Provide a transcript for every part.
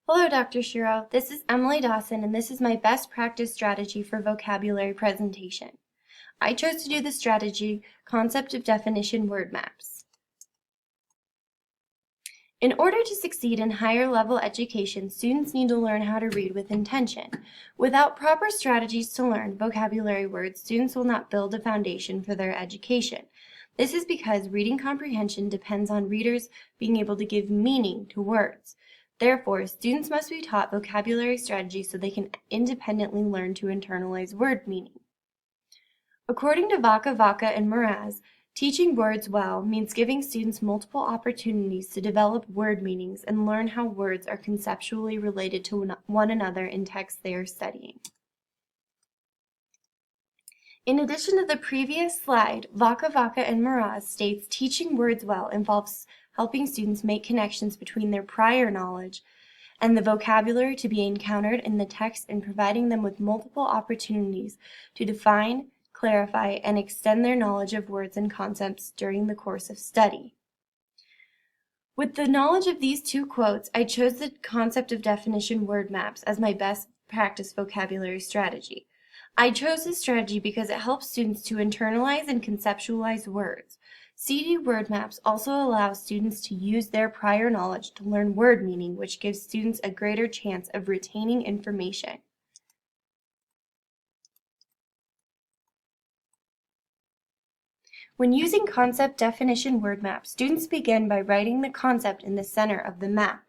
Hello, Dr. Shiro. This is Emily Dawson, and this is my best practice strategy for vocabulary presentation. I chose to do the strategy Concept of Definition Word Maps. In order to succeed in higher level education, students need to learn how to read with intention. Without proper strategies to learn vocabulary words, students will not build a foundation for their education. This is because reading comprehension depends on readers being able to give meaning to words. Therefore, students must be taught vocabulary strategies so they can independently learn to internalize word meaning. According to Vaca and Mraz, teaching words well means giving students multiple opportunities to develop word meanings and learn how words are conceptually related to one another in texts they are studying. In addition to the previous slide, Vaca and Mraz states teaching words well involves helping students make connections between their prior knowledge and the vocabulary to be encountered in the text and providing them with multiple opportunities to define, clarify, and extend their knowledge of words and concepts during the course of study. With the knowledge of these two quotes, I chose the concept of definition word maps as my best practice vocabulary strategy. I chose this strategy because it helps students to internalize and conceptualize words. CD word maps also allow students to use their prior knowledge to learn word meaning, which gives students a greater chance of retaining information. When using concept definition word maps, students begin by writing the concept in the center of the map.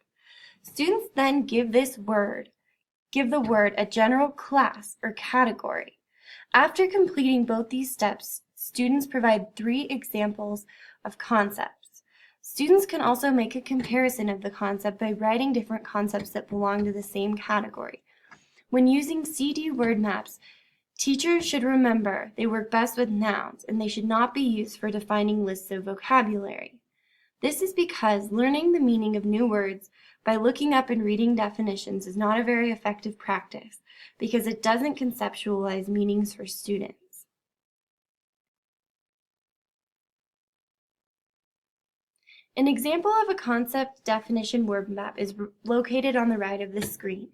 Students then give the word a general class or category. After completing both these steps, students provide 3 examples of concepts. Students can also make a comparison of the concept by writing different concepts that belong to the same category. When using CD word maps, teachers should remember they work best with nouns and they should not be used for defining lists of vocabulary. This is because learning the meaning of new words by looking up and reading definitions is not a very effective practice because it doesn't conceptualize meanings for students. An example of a concept definition word map is located on the right of the screen.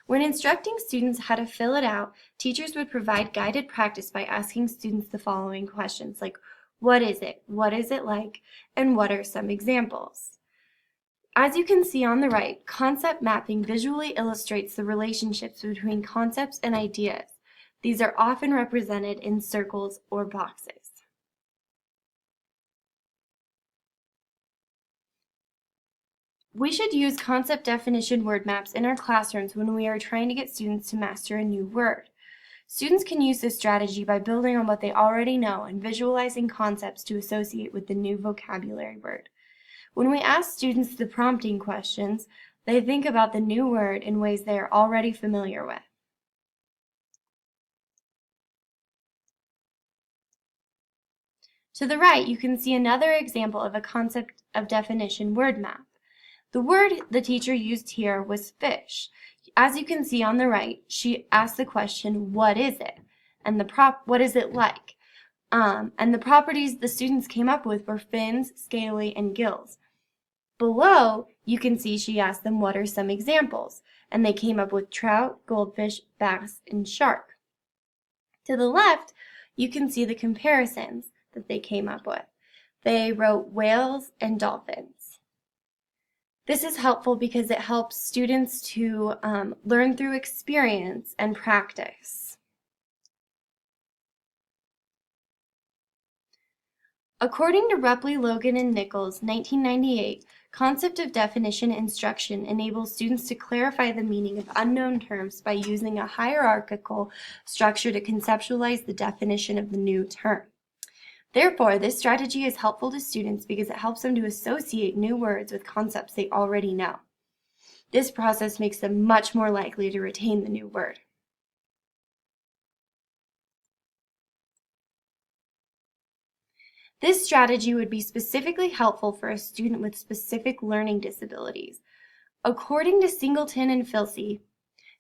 When instructing students how to fill it out, teachers would provide guided practice by asking students the following questions like, what is it like, and what are some examples? As you can see on the right, concept mapping visually illustrates the relationships between concepts and ideas. These are often represented in circles or boxes. We should use concept definition word maps in our classrooms when we are trying to get students to master a new word. Students can use this strategy by building on what they already know and visualizing concepts to associate with the new vocabulary word. When we ask students the prompting questions, they think about the new word in ways they are already familiar with. To the right, you can see another example of a concept of definition word map. The word the teacher used here was fish. As you can see on the right, she asked the question, what is it? And what is it like? And the properties the students came up with were fins, scaly, and gills. Below, you can see she asked them what are some examples, and they came up with trout, goldfish, bass, and shark. To the left, you can see the comparisons that they came up with. They wrote whales and dolphins. This is helpful because it helps students to learn through experience and practice. According to Rupley, Logan, and Nichols, 1998, concept of definition instruction enables students to clarify the meaning of unknown terms by using a hierarchical structure to conceptualize the definition of the new term. Therefore, this strategy is helpful to students because it helps them to associate new words with concepts they already know. This process makes them much more likely to retain the new word. This strategy would be specifically helpful for a student with specific learning disabilities. According to Singleton and Filsey,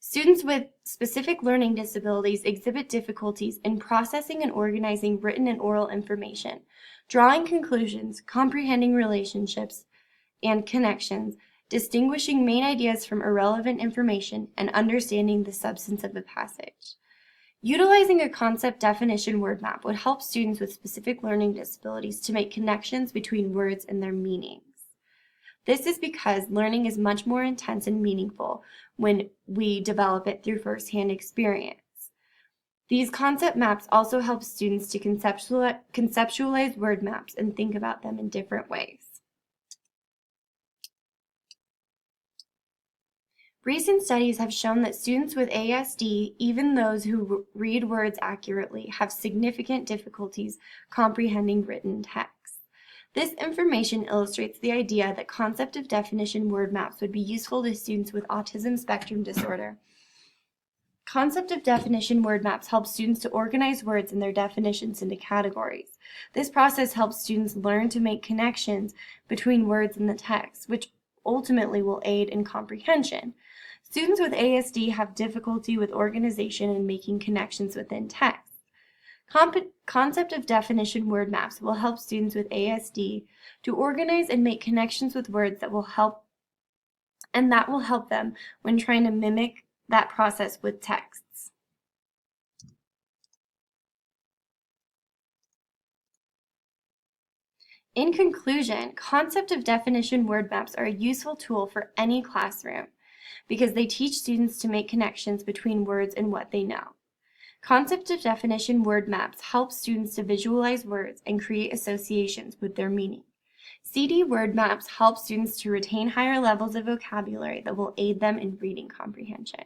students with specific learning disabilities exhibit difficulties in processing and organizing written and oral information, drawing conclusions, comprehending relationships and connections, distinguishing main ideas from irrelevant information, and understanding the substance of a passage. Utilizing a concept definition word map would help students with specific learning disabilities to make connections between words and their meanings. This is because learning is much more intense and meaningful when we develop it through firsthand experience. These concept maps also help students to conceptualize word maps and think about them in different ways. Recent studies have shown that students with ASD, even those who read words accurately, have significant difficulties comprehending written text. This information illustrates the idea that concept of definition word maps would be useful to students with autism spectrum disorder. Concept of definition word maps help students to organize words and their definitions into categories. This process helps students learn to make connections between words in the text, which ultimately will aid in comprehension. Students with ASD have difficulty with organization and making connections within text. Concept of definition word maps will help students with ASD to organize and make connections with words that will help them when trying to mimic that process with texts. In conclusion, concept of definition word maps are a useful tool for any classroom because they teach students to make connections between words and what they know. Concept of definition word maps help students to visualize words and create associations with their meaning. CD word maps help students to retain higher levels of vocabulary that will aid them in reading comprehension.